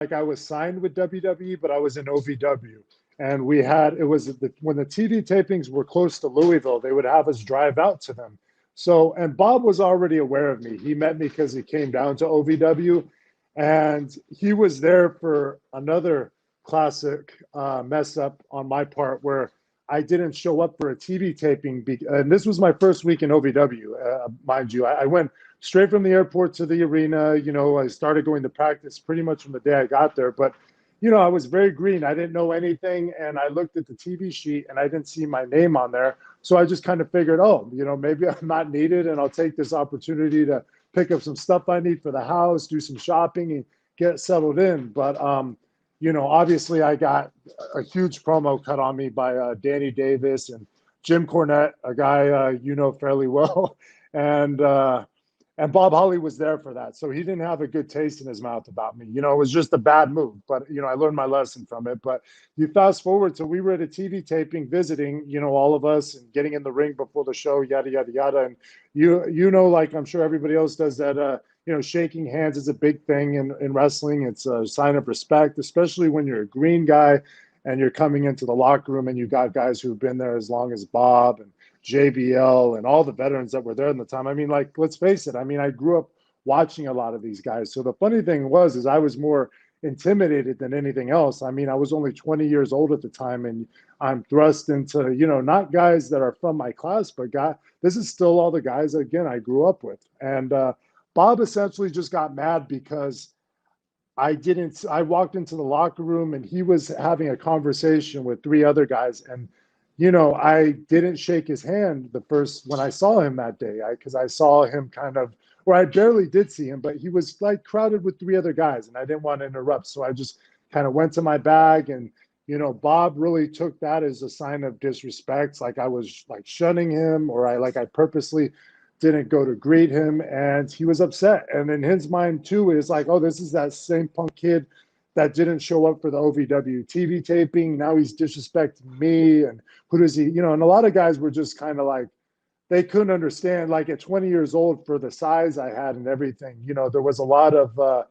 like I was signed with WWE, but I was in OVW. And when the TV tapings were close to Louisville, they would have us drive out to them. So, and Bob was already aware of me. He met me because he came down to OVW, and he was there for another classic mess up on my part where I didn't show up for a TV taping. And this was my first week in OVW, mind you. I went straight from the airport to the arena. I started going to practice pretty much from the day I got there. But, I was very green. I didn't know anything. And I looked at the TV sheet and I didn't see my name on there. So I just kind of figured, oh, maybe I'm not needed and I'll take this opportunity to pick up some stuff I need for the house, do some shopping and get settled in. But, obviously I got a huge promo cut on me by Danny Davis and Jim Cornette, a guy fairly well. And and Bob Holly was there for that. So he didn't have a good taste in his mouth about me. It was just a bad move. But, I learned my lesson from it. But you fast forward to we were at a TV taping visiting, all of us and getting in the ring before the show, yada, yada, yada. And like I'm sure everybody else does that, shaking hands is a big thing in wrestling. It's a sign of respect, especially when you're a green guy and you're coming into the locker room and you got guys who've been there as long as Bob and JBL and all the veterans that were there in the time. I mean, like, let's face it. I mean, I grew up watching a lot of these guys. So the funny thing is I was more intimidated than anything else. I mean, I was only 20 years old at the time, and I'm thrust into, not guys that are from my class, but this is still all the guys, again, I grew up with. And Bob essentially just got mad because I walked into the locker room and he was having a conversation with three other guys. And I didn't shake his hand when I saw him that day, because I saw him or I barely did see him, but he was like crowded with three other guys and I didn't want to interrupt. So I just kind of went to my bag and, Bob really took that as a sign of disrespect. Like I was like shunning him, or I purposely didn't go to greet him, and he was upset. And in his mind too, is like, oh, this is that same punk kid that didn't show up for the OVW TV taping. Now he's disrespecting me. And who does he, and a lot of guys were just kind of like, they couldn't understand, like at 20 years old for the size I had and everything, there was a lot of,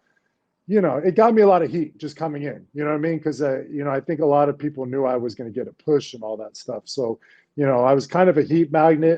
it got me a lot of heat just coming in, you know what I mean? Because, I think a lot of people knew I was going to get a push and all that stuff. So, I was kind of a heat magnet.